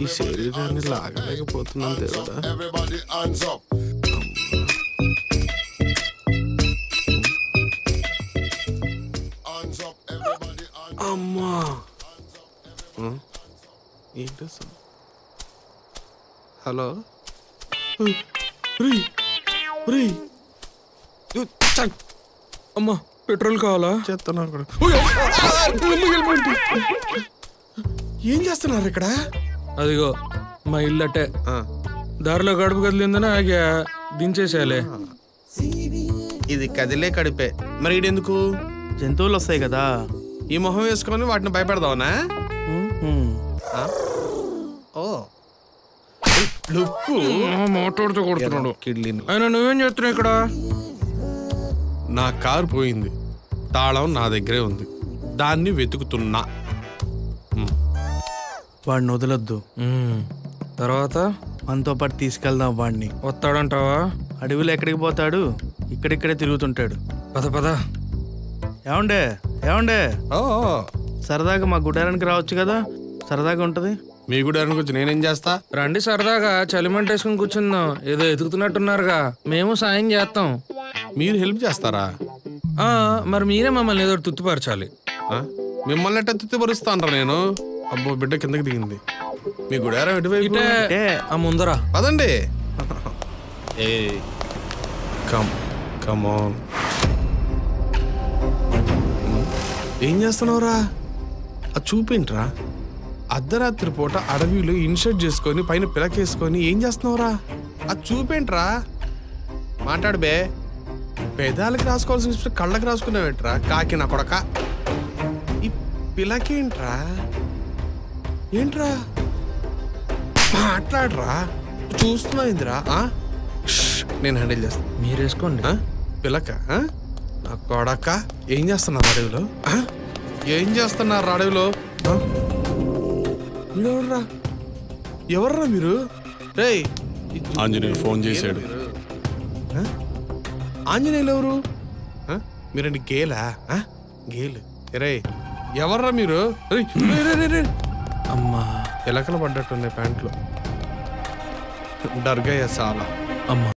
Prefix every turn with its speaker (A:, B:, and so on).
A: ఈ శరీరాన్ని లాగలేకపోతున్నాను దేవుడా. అమ్మా ఏంటి సార్? హలో
B: అమ్మా పెట్రోల్ కావాలా?
A: చేస్తాను అక్కడ. ఏం చేస్తున్నారు ఇక్కడ?
B: అదిగో మా ఇల్లు అట్టే దారిలో గడుపు కదిలిందని ఆగా దించేసేయాలి.
A: ఇది కదిలే కడిపే. మరి ఈడెందుకు?
C: జంతువులు వస్తాయి కదా,
A: ఈ మొహం వేసుకొని వాటిని భయపెడదావనా? ఓ
B: మాట్లాడుతూ కొడుతున్నాడు.
A: కిడ్లీని.
B: అయినా నువ్వేం చేస్తున్నావు ఇక్కడ?
A: నా కారు పోయింది, తాళం నా దగ్గరే ఉంది, దాన్ని వెతుకుతున్నా.
C: వాడిని వదలొద్దు.
B: తర్వాత
C: మనతో పాటు తీసుకెళ్దాం వాడిని.
B: వస్తాడంటావా?
C: అడవిలో ఎక్కడికి పోతాడు, ఇక్కడిక్కడే తిరుగుతుంటాడు.
B: పద పద.
C: ఏమండే ఏమండే,
A: ఓ
C: సరదాగా మా గుడారానికి రావచ్చు కదా, సరదాగా ఉంటది.
A: మీ గుడారానికి వచ్చి నేనేం చేస్తా?
B: రండి సరదాగా చలిమంట వేసుకుని కూర్చుందాం. ఏదో ఎదుగుతున్నట్టున్నారుగా, మేము సాయం చేస్తాం.
A: మీరు హెల్ప్ చేస్తారా?
B: మరి మీరే మమ్మల్ని ఏదో తుత్తుపరచాలి.
A: మిమ్మల్ని ఎట్ట తుత్తిపరుస్తానరా నేను? అబ్బో బిడ్డ కిందకి దిగింది. మీ గుడారం ఎటువైపు?
B: ఆ ముందరా
A: పదండి. ఏ కమ్ ఆన్. ఏం చేస్తున్నావురా? అది చూపింట్రా. అర్ధరాత్రి పూట అడవిలో ఇన్షర్ట్ చేసుకొని పైన పిలకేసుకొని ఏం చేస్తున్నావురా? అది చూపేంట్రా. మాట్లాడు బే. పెదాలకి రాసుకోవాల్సిన కళ్ళకి రాసుకున్నావేట్రా కాకి నా కొడక. ఈ పిలకేంట్రా? ఏంట్రా మాట్లాడరా. చూస్తున్నావు ఇందిరా. నేను హ్యాండిల్ చేస్తాను,
B: మీరు వేసుకోండి.
A: పిలక నా కొడక. ఏం చేస్తున్నారు అడవిలో? ఏం చేస్తున్నారు అడవిలో? మీరెవర్రా? ఎవర్రా మీరు? రే ఆంజనేయులు ఫోన్ చేశాడు. ఆంజనేయులు ఎవరు? మీరండి గేలా? గేలు. రే ఎవర్రా మీరు?
B: అమ్మా
A: ఎలకలు పడ్డట్టున్నాయి ప్యాంట్లో. డర్గయ్య చాలా.
B: అమ్మా